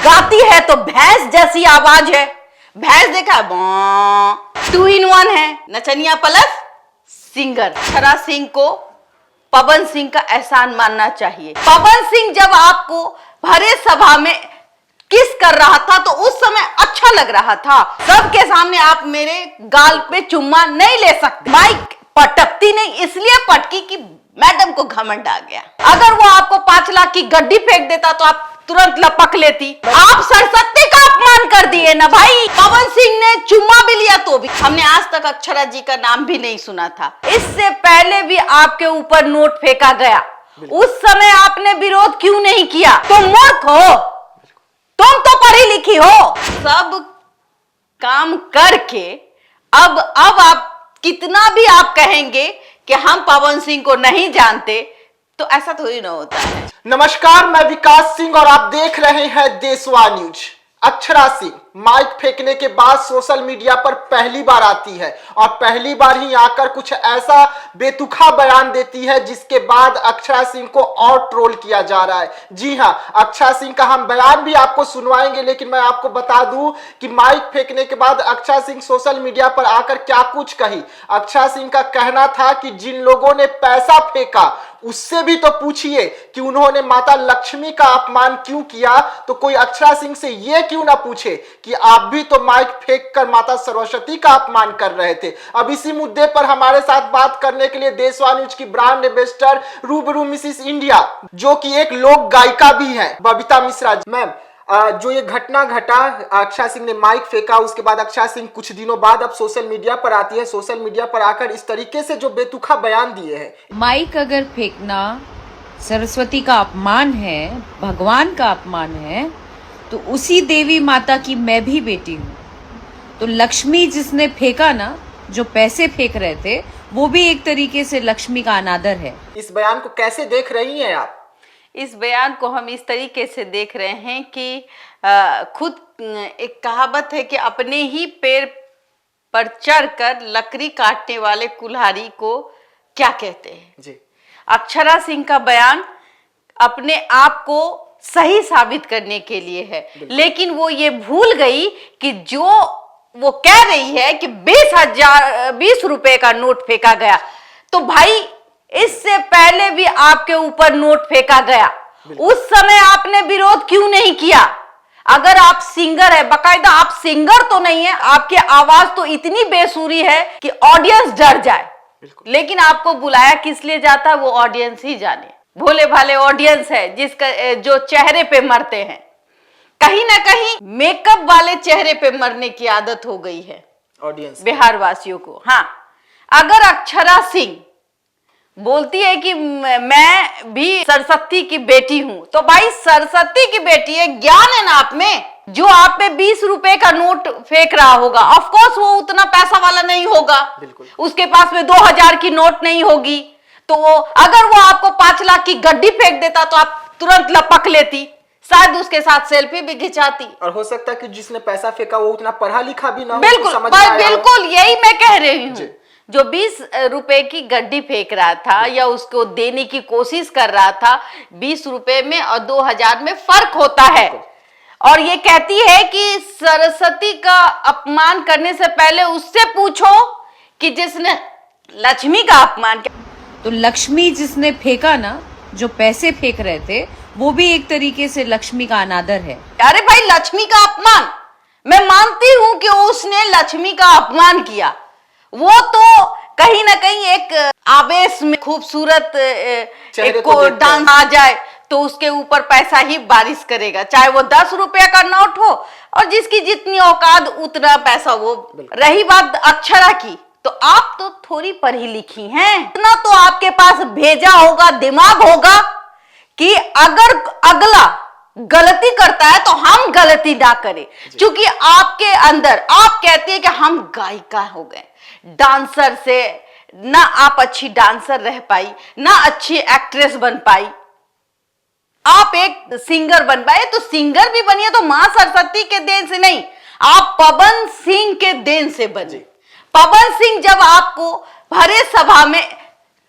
गाती है तो भैंस जैसी आवाज है। भैंस देखा, 2 in 1 है, नचनिया प्लस सिंगर। अक्षरा सिंह को पवन सिंह का एहसान मानना चाहिए। पवन सिंह जब आपको भरे सभा में किस कर रहा था तो उस समय अच्छा लग रहा था। सबके सामने आप मेरे गाल पे चुम्मा नहीं ले सकते। माइक पटकती नहीं, इसलिए पटकी कि मैडम को घमंड आ गया। अगर वो आपको 5 लाख की गड्डी फेंक देता तो आप तुरंत लपक लेती। आप सरस्वती का अपमान कर दिए ना भाई। पवन सिंह ने चुम्मा भी लिया तो भी हमने आज तक अक्षरा जी का नाम भी नहीं सुना था। इससे पहले भी आपके ऊपर नोट फेंका गया, उस समय आपने विरोध क्यों नहीं किया? तुम मूर्ख हो, तुम तो पढ़ी लिखी हो। सब काम करके अब आप कितना भी आप कहेंगे कि हम पवन सिंह को नहीं जानते, तो ऐसा थोड़ी ना होता है। नमस्कार, मैं विकास सिंह और आप देख रहे हैं देशवा न्यूज। अक्षरा सिंह माइक फेंकने के बाद सोशल मीडिया पर पहली बार आती है और पहली बार ही आकर कुछ ऐसा बेतुका बयान देती है जिसके बाद अक्षरा सिंह को और ट्रोल किया जा रहा है। जी हां, अक्षरा सिंह का हम बयान भी आपको सुनवाएंगे, लेकिन मैं आपको बता दूं कि माइक फेंकने के बाद अक्षरा सिंह सोशल मीडिया पर आकर क्या कुछ कही। अक्षरा सिंह का कहना था कि जिन लोगों ने पैसा फेंका उससे भी तो पूछिए कि उन्होंने माता लक्ष्मी का अपमान क्यों किया, तो कोई अक्षरा सिंह से यह क्यों ना पूछे कि आप भी तो माइक फेंक कर माता सरस्वती का अपमान कर रहे थे। अब इसी मुद्दे पर हमारे साथ बात करने के लिए देशवा न्यूज की ब्रांड एम्बेसडर रूबरू मिसिस इंडिया, जो कि एक लोक गायिका भी है, बबीता मिश्रा। मैम, जो ये घटना घटा, अक्षरा सिंह ने माइक फेंका, उसके बाद अक्षरा सिंह कुछ दिनों बाद अब सोशल मीडिया पर आती है। सोशल मीडिया पर आकर इस तरीके से जो बेतुका बयान दिए हैं। माइक अगर फेंकना सरस्वती का अपमान है, भगवान का अपमान है, तो उसी देवी माता की मैं भी बेटी हूँ। तो लक्ष्मी जिसने फेंका ना, जो पैसे फेंक रहे थे, वो भी एक तरीके से लक्ष्मी का अनादर है। इस बयान को कैसे देख रही हैं आप? इस बयान को हम इस तरीके से देख रहे हैं कि खुद एक कहावत है कि अपने ही पैर पर चढ़कर लकड़ी काटने वाले कुल्हाड़ी को क्या कहते हैं। जी, अक्षरा सिंह का बयान अपने आप को सही साबित करने के लिए है, लेकिन वो ये भूल गई कि जो वो कह रही है कि 20 रुपए का नोट फेंका गया, तो भाई इससे पहले भी आपके ऊपर नोट फेंका गया, उस समय आपने विरोध क्यों नहीं किया? अगर आप सिंगर है, बकायदा आप सिंगर तो नहीं है, आपकी आवाज तो इतनी बेसुरी है कि ऑडियंस डर जाए, लेकिन आपको बुलाया किस लिए जाता है वो ऑडियंस ही जाने। भोले भाले ऑडियंस है जिसका जो चेहरे पे मरते हैं। कहीं ना कहीं मेकअप वाले चेहरे पे मरने की आदत हो गई है ऑडियंस बिहार वासियों को। हाँ, अगर अक्षरा सिंह बोलती है कि मैं भी सरस्वती की बेटी हूं, तो भाई सरस्वती की बेटी है, ज्ञान है ना आप में। जो आप पे 20 रुपए का नोट फेंक रहा होगा, ऑफ कोर्स वो उतना पैसा वाला नहीं होगा, उसके पास में 2000 की नोट नहीं होगी। तो अगर वो आपको 5 लाख की गड्डी फेंक देता तो आप तुरंत लपक लेती, शायद उसके साथ सेल्फी भी खिंचाती। और हो सकता है कि जिसने पैसा फेंका वो उतना पढ़ा लिखा भी ना हो। बिल्कुल यही मैं कह रही हूँ। जो 20 रुपए की गड्डी फेंक रहा था या उसको देने की कोशिश कर रहा था, 20 रुपए में और 2000 में फर्क होता है। और ये कहती है कि सरस्वती का अपमान करने से पहले उससे पूछो कि जिसने लक्ष्मी का अपमान किया। तो लक्ष्मी जिसने फेंका ना, जो पैसे फेंक रहे थे, वो भी एक तरीके से लक्ष्मी का अनादर है। अरे भाई, लक्ष्मी का अपमान, मैं मानती हूं कि उसने लक्ष्मी का अपमान किया, वो तो कहीं ना कहीं एक आवेश में खूबसूरत को डांस आ जाए तो उसके ऊपर पैसा ही बारिश करेगा, चाहे वो 10 रुपया का नोट हो, और जिसकी जितनी औकात उतना पैसा वो। रही बात अक्षरा की, तो आप तो थोड़ी पढ़ी लिखी हैं, इतना तो आपके पास भेजा होगा, दिमाग होगा कि अगर अगला गलती करता है तो हम गलती ना करें। क्योंकि आपके अंदर, आप कहते हैं कि हम गायिका हो गए, डांसर से ना आप अच्छी डांसर रह पाई, ना अच्छी एक्ट्रेस बन पाई, आप एक सिंगर बन पाए। तो सिंगर भी बनिए तो मां सरस्वती के देन से नहीं, आप पवन सिंह के देन से बने। पवन सिंह जब आपको भरे सभा में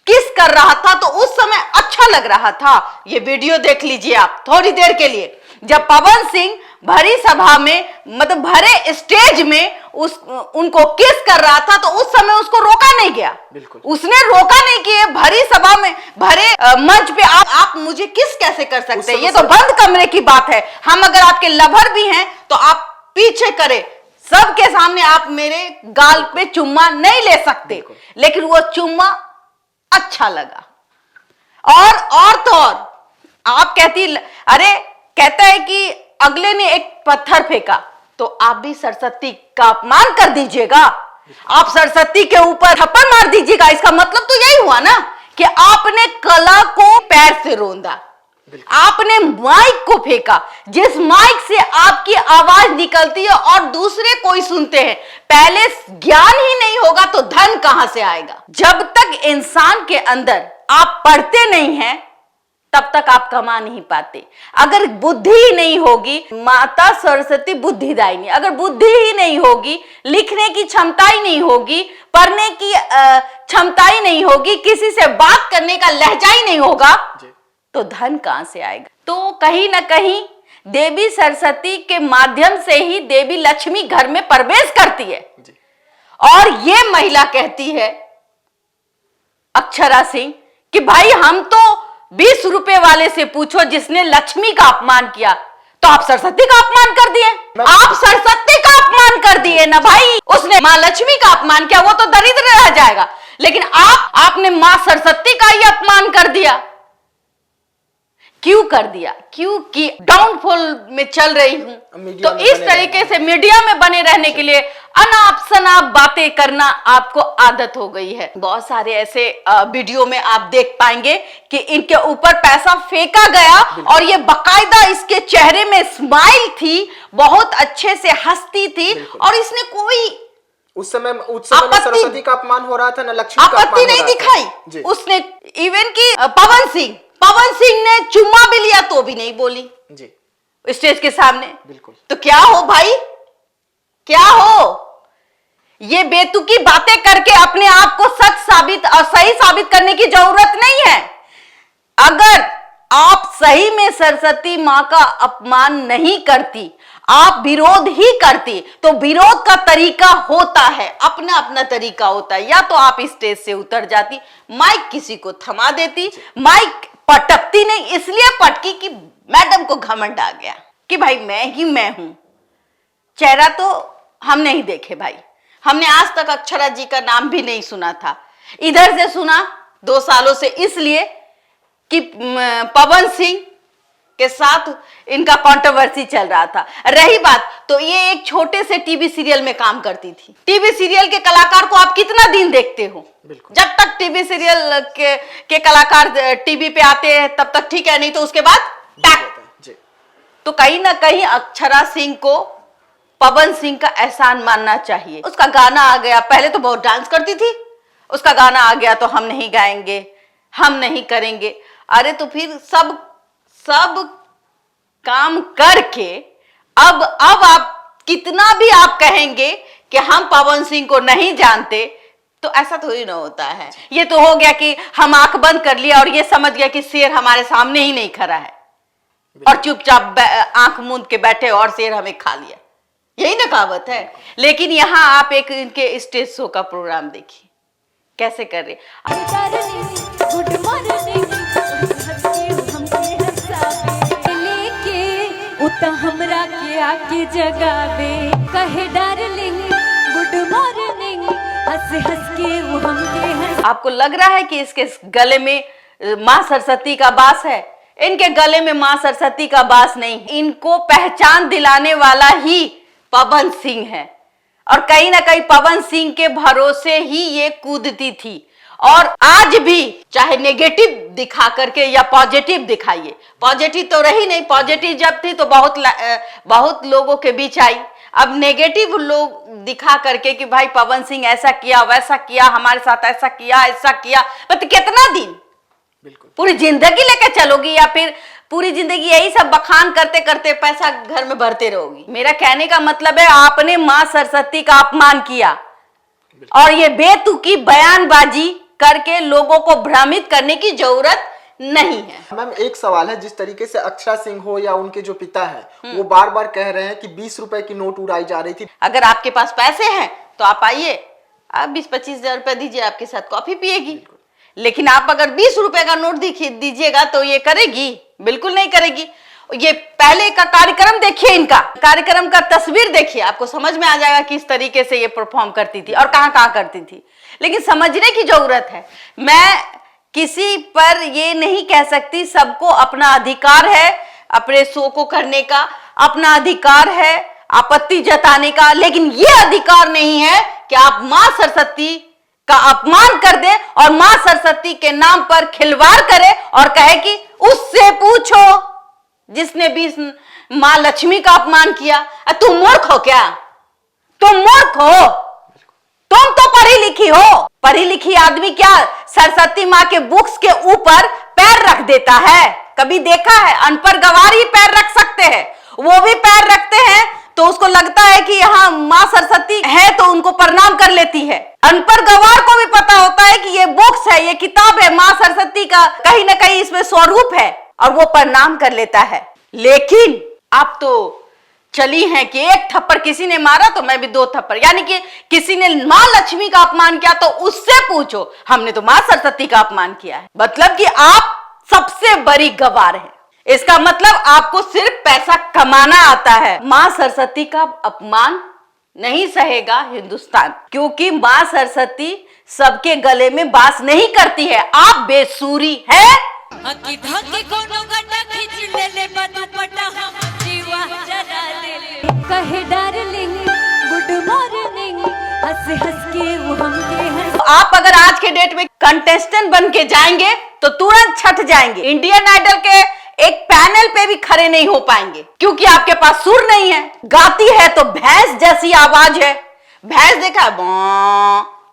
किस कर रहा था तो उस समय अच्छा लग रहा था। ये वीडियो देख लीजिए आप थोड़ी देर के लिए, जब पवन सिंह भरी सभा में, मतलब भरे स्टेज में उनको किस कर रहा था, तो उस समय उसको रोका नहीं गया। बिल्कुल, उसने रोका नहीं कि भरी सभा में, भरे मंच पे आप मुझे किस कैसे कर सकते हैं? ये तो बंद कमरे की बात है। हम अगर आपके लवर भी हैं तो आप पीछे करें, सबके सामने आप मेरे गाल पे चुम्मा नहीं ले सकते। लेकिन वो चुम्मा अच्छा लगा। और तो और आप कहती, अरे कहता है कि अगले ने एक पत्थर फेंका, तो आप भी सरस्वती का अपमान कर दीजिएगा, आप सरस्वती के ऊपर थप्पड़ मार दीजिएगा। इसका मतलब तो यही हुआ ना कि आपने कला को पैर से रोंदा, आपने माइक को फेंका, जिस माइक से आपकी आवाज निकलती है और दूसरे कोई सुनते हैं। पहले ज्ञान ही नहीं होगा तो धन कहां से आएगा? जब तक इंसान के अंदर आप पढ़ते नहीं हैं तब तक आप कमा नहीं पाते। अगर बुद्धि ही नहीं होगी, माता सरस्वती बुद्धिदायिनी, अगर बुद्धि ही नहीं होगी, लिखने की क्षमता ही नहीं होगी, पढ़ने की क्षमता ही नहीं होगी, किसी से बात करने का लहजा ही नहीं होगा, तो धन कहां से आएगा? तो कहीं ना कहीं देवी सरस्वती के माध्यम से ही देवी लक्ष्मी घर में प्रवेश करती है। और ये महिला कहती है, अक्षरा सिंह, कि भाई हम तो 20 रुपए वाले से पूछो जिसने लक्ष्मी का अपमान किया, तो आप सरस्वती का अपमान कर दिए। आप सरस्वती का अपमान कर दिए ना भाई। उसने माँ लक्ष्मी का अपमान किया, वो तो दरिद्र रह जाएगा, लेकिन आपने माँ सरस्वती का ही अपमान कर दिया। क्यों कर दिया? क्योंकि डाउनफॉल में चल रही हूं, तो इस तरीके से मीडिया में बने रहने के लिए अनाप शनाप बातें करना आपको आदत हो गई है। बहुत सारे ऐसे वीडियो में आप देख पाएंगे कि इनके ऊपर पैसा फेंका गया और ये बकायदा इसके चेहरे में स्माइल थी, बहुत अच्छे से हंसती थी, और इसने कोई उस समय सरस्वती का अपमान हो रहा था ना लक्ष्मी का, आपत्ति नहीं दिखाई उसने। इवन की पवन सिंह ने चुम्मा भी लिया तो भी नहीं बोली जी स्टेज के सामने। बिल्कुल। तो क्या हो भाई, क्या हो? ये बेतुकी बातें करके अपने आप को सच साबित और सही साबित करने की जरूरत नहीं है। अगर आप सही में सरस्वती मां का अपमान नहीं करती, आप विरोध ही करती, तो विरोध का तरीका होता है, अपना अपना तरीका होता है। या तो आप स्टेज से उतर जाती, माइक किसी को थमा देती, माइक पटकती नहीं, इसलिए पटकी कि मैडम को घमंड आ गया कि भाई मैं हूं। चेहरा तो हम नहीं देखे भाई, हमने आज तक अक्षरा जी का नाम भी नहीं सुना था। इधर से सुना 2 सालों से, इसलिए कि पवन सिंह के साथ इनका कंट्रोवर्सी चल रहा था। रही बात, तो ये एक छोटे से टीवी सीरियल में काम करती थी। टीवी सीरियल के कलाकार को आप कितना दिन देखते हो? जब तक टीवी सीरियल के कलाकार टीवी पे आते हैं तब तक ठीक है, नहीं तो उसके बाद टैक। तो कहीं ना कहीं अक्षरा सिंह को पवन सिंह का एहसान मानना चाहिए। उसका गाना आ गया, पहले तो बहुत डांस करती थी, उसका गाना आ गया तो हम नहीं गाएंगे, हम नहीं करेंगे। अरे तो फिर सब काम करके अब आप कितना भी आप कहेंगे कि हम पवन सिंह को नहीं जानते, तो ऐसा थोड़ी ना होता है। ये तो हो गया कि हम आंख बंद कर लिया और ये समझ गया कि शेर हमारे सामने ही नहीं खड़ा है और चुपचाप आंख मूंद के बैठे और शेर हमें खा लिया, यही ना कहावत है। लेकिन यहाँ आप एक इनके स्टेज शो का प्रोग्राम देखिए कैसे कर रहे। गुड मॉर्निंग उता हमरा के आके जगावे, कहे डार्लिंग गुड मॉर्निंग, हंस हंस के वो हमके हंस। आपको लग रहा है कि इसके गले में माँ सरस्वती का बास है? इनके गले में माँ सरस्वती का बास नहीं, इनको पहचान दिलाने वाला ही पवन सिंह है। और कहीं ना कहीं पवन सिंह के भरोसे ही ये कूदती थी। और आज भी चाहे नेगेटिव दिखा करके या पॉजिटिव दिखाइए, पॉजिटिव तो रही नहीं, पॉजिटिव जब थी तो बहुत लोगों के बीच आई। अब नेगेटिव लोग दिखा करके कि भाई पवन सिंह ऐसा किया वैसा किया, हमारे साथ ऐसा किया, मतलब कितना दिन? बिल्कुल। पूरी जिंदगी लेके चलोगी या फिर पूरी जिंदगी यही सब बखान करते करते पैसा घर में भरते रहोगी? मेरा कहने का मतलब है आपने माँ सरस्वती का अपमान किया और ये बेतुकी बयानबाजी करके लोगों को भ्रमित करने की जरूरत नहीं है। मैम एक सवाल है, जिस तरीके से अक्षरा सिंह हो या उनके जो पिता है वो बार बार कह रहे हैं कि 20 रुपए की नोट उड़ाई जा रही थी। अगर आपके पास पैसे हैं तो आप आइए, आप 20-25 हजार रुपए दीजिए, आपके साथ कॉफी पिएगी। लेकिन आप अगर 20 रुपए का नोट दीजिएगा तो ये करेगी? बिल्कुल नहीं करेगी। ये पहले का कार्यक्रम देखिए, इनका कार्यक्रम का तस्वीर देखिए, आपको समझ में आ जाएगा किस तरीके से ये परफॉर्म करती थी और कहां कहां करती थी। लेकिन समझने की जरूरत है। मैं किसी पर ये नहीं कह सकती, सबको अपना अधिकार है अपने शो को करने का, अपना अधिकार है आपत्ति जताने का, लेकिन ये अधिकार नहीं है कि आप मां सरस्वती का अपमान कर दे और मां सरस्वती के नाम पर खिलवाड़ करे और कहे कि उससे पूछो जिसने भी मां लक्ष्मी का अपमान किया। तुम मूर्ख हो क्या? तुम मूर्ख हो? तुम तो पढ़ी लिखी हो। पढ़ी लिखी आदमी क्या सरस्वती मां के बुक्स के ऊपर पैर रख देता है? कभी देखा है? अनपढ़ गवार ही पैर रख सकते हैं, वो भी पैर रखते हैं तो उसको लगता है कि यहाँ मां सरस्वती है तो उनको प्रणाम कर लेती है। अनपढ़ गवार को भी पता होता है कि ये बुक्स है, ये किताब है, मां सरस्वती का कहीं ना कहीं इसमें स्वरूप है और वो प्रणाम कर लेता है। लेकिन आप तो चली हैं कि एक थप्पड़ किसी ने मारा तो मैं भी 2 थप्पड़, यानी कि किसी ने मां लक्ष्मी का अपमान किया तो उससे पूछो, हमने तो मां सरस्वती का अपमान किया है। मतलब कि आप सबसे बड़ी गवार है। इसका मतलब आपको सिर्फ पैसा कमाना आता है। मां सरस्वती का अपमान नहीं सहेगा हिंदुस्तान, क्योंकि मां सरस्वती सबके गले में बास नहीं करती है। आप बेसुरी है। कहे डार्लिंग गुड मॉर्निंग, हंस हंस के वो हमके हंस। आप अगर आज के डेट में कंटेस्टेंट बन के जाएंगे तो तुरंत छट जाएंगे। इंडियन आइडल के एक पैनल पे भी खड़े नहीं हो पाएंगे, क्योंकि आपके पास सुर नहीं है। गाती है तो भैंस जैसी आवाज है। भैंस देखा है?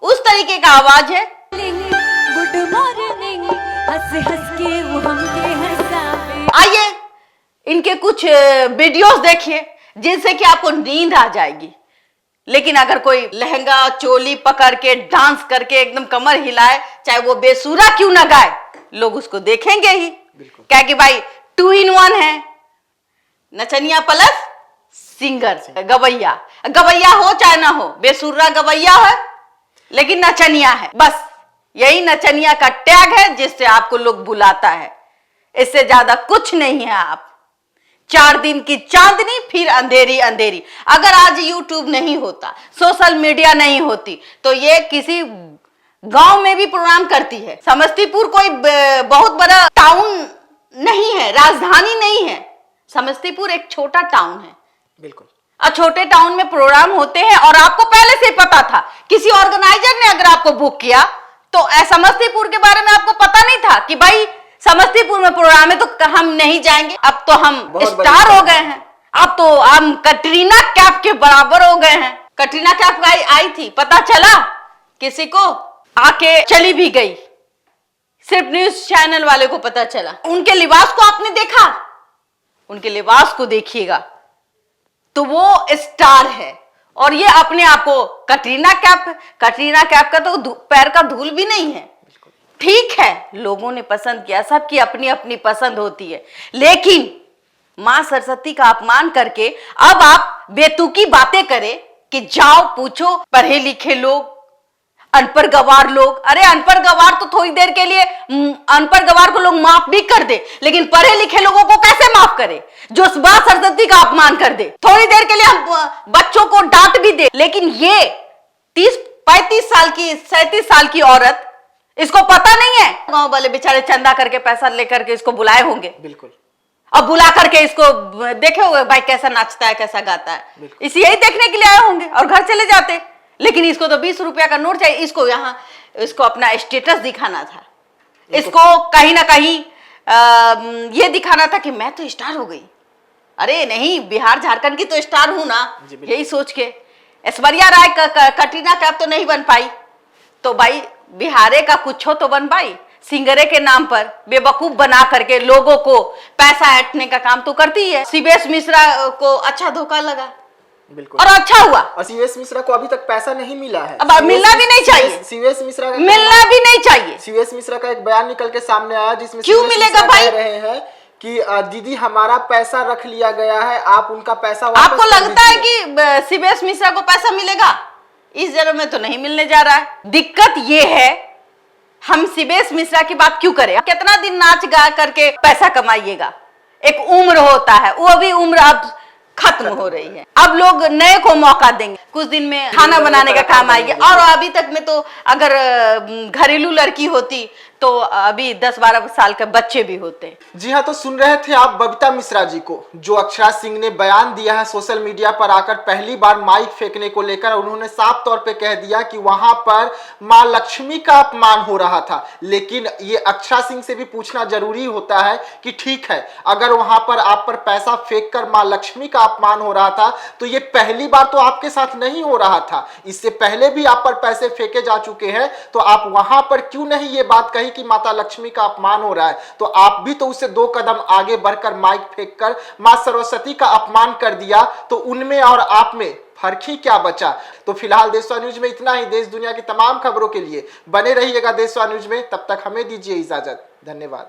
उस तरीके का आवाज है। गुड मॉर्निंग, हंस हंस के वो हमके हंसावे। आइए इनके कुछ वीडियोस देखिए जिनसे कि आपको नींद आ जाएगी। लेकिन अगर कोई लहंगा चोली पकड़ के डांस करके एकदम कमर हिलाए, चाहे वो बेसुरा क्यों ना गाए, लोग उसको देखेंगे ही। क्या कि भाई 2 in 1 है, नचनिया प्लस सिंगर, गवैया। गवैया हो चाहे ना हो, बेसुरा गवैया है लेकिन नचनिया है। बस यही नचनिया का टैग है जिससे आपको लोग बुलाता है। इससे ज्यादा कुछ नहीं है। आप 4 दिन की चांदनी फिर अंधेरी अंधेरी। अगर आज YouTube नहीं होता, सोशल मीडिया नहीं होती, तो ये किसी गांव में भी प्रोग्राम करती है। समस्तीपुर कोई बहुत बड़ा टाउन नहीं है, राजधानी नहीं है। समस्तीपुर एक छोटा टाउन है। बिल्कुल। और छोटे टाउन में प्रोग्राम होते हैं और आपको पहले से ही पता था। किसी ऑर्गेनाइजर ने अगर आपको बुक किया तो समस्तीपुर के बारे में आपको पता नहीं था कि भाई समस्तीपुर में प्रोग्राम है तो हम नहीं जाएंगे। अब तो हम स्टार हो गए हैं। अब तो हम कटरीना कैफ के बराबर हो गए हैं। कटरीना कैफ आई थी, पता चला किसी को? आके चली भी गई, सिर्फ न्यूज चैनल वाले को पता चला। उनके लिबास को आपने देखा? उनके लिबास को देखिएगा तो वो स्टार है और ये अपने आप को कटरीना कैफ का तो पैर का धूल भी नहीं है। ठीक है, लोगों ने पसंद किया, सबकी अपनी अपनी पसंद होती है। लेकिन मां सरस्वती का अपमान करके अब आप बेतुकी बातें करें कि जाओ पूछो पढ़े लिखे लोग, अनपढ़ गवार लोग। अरे अनपढ़ गवार तो थोड़ी देर के लिए, अनपढ़ गवार को लोग माफ भी कर दे, लेकिन पढ़े लिखे लोगों को कैसे माफ करे जो मां सरस्वती का अपमान कर दे? थोड़ी देर के लिए हम बच्चों को डांट भी दे, लेकिन ये 30-35 साल की 37 साल की औरत, इसको पता नहीं है। गांव वाले बेचारे चंदा करके पैसा लेकर के इसको बुलाए होंगे। बिल्कुल। अब बुला करके इसको देखे होंगे भाई कैसा नाचता है, कैसा गाता है, इसी यही देखने के लिए आए होंगे और घर चले जाते। लेकिन इसको तो 20 रुपया का नोट चाहिए। इसको अपना स्टेटस दिखाना था, इसको कहीं ना कहीं ये दिखाना था कि मैं तो स्टार हो गई। अरे नहीं, बिहार झारखंड की तो स्टार हूं ना, यही सोच के। ऐश्वर्या राय कटरीना कैफ तो नहीं बन पाई, तो भाई बिहारे का कुछ हो तो बन पाई। सिंगरे के नाम पर बेवकूफ बना करके लोगों को पैसा ऐंठने का काम तो करती है। शिवेश मिश्रा को अच्छा धोखा लगा, बिल्कुल। और अच्छा हुआ। और सीवीएस मिश्रा को अभी तक पैसा नहीं मिला है। अब मिलना भी नहीं चाहिए। सीवीएस मिश्रा का मिलना भी नहीं चाहिए। सीवीएस मिश्रा का एक बयान निकल के सामने आया जिसमें क्यों सीवीएस मिलेगा मिश्रा भाई? कह रहे हैं कि दीदी हमारा पैसा रख लिया गया है, आप उनका पैसा वापस आपको कर लगता है दीजिए। कि सीबीएस मिश्रा को पैसा मिलेगा? इस जगह में तो नहीं मिलने जा रहा है। दिक्कत ये है, हम सीबीएस मिश्रा की बात क्यों करें? कितना दिन नाच गा करके पैसा कमाइएगा? एक उम्र होता है, वो भी उम्र अब खत्म हो रही है। अब लोग नए को मौका देंगे, कुछ दिन में खाना बनाने का काम आएगी। और अभी तक में तो अगर घरेलू लड़की होती तो अभी 10-12 साल के बच्चे भी होते। जी हाँ, तो सुन रहे थे आप बबीता मिश्रा जी को, जो अक्षरा सिंह ने बयान दिया है सोशल मीडिया पर आकर पहली बार माइक फेंकने को लेकर। उन्होंने साफ तौर पे कह दिया कि वहां पर मां लक्ष्मी का अपमान हो रहा था। लेकिन ये अक्षरा सिंह से भी पूछना जरूरी होता है कि ठीक है, अगर वहां पर आप पर पैसा फेंक कर मां लक्ष्मी का अपमान हो रहा था तो ये पहली बार तो आपके साथ नहीं हो रहा था, इससे पहले भी आप पर पैसे फेंके जा चुके हैं। तो आप वहां पर क्यों नहीं ये बात कही कि माता लक्ष्मी का अपमान हो रहा है? तो आप भी तो उससे 2 कदम आगे बढ़कर माइक फेंककर मां सरस्वती का अपमान कर दिया। तो उनमें और आप में फर्क ही क्या बचा? तो फिलहाल देशवा न्यूज में इतना ही। देश दुनिया की तमाम खबरों के लिए बने रहिएगा देशवा न्यूज में। तब तक हमें दीजिए इजाजत। धन्यवाद।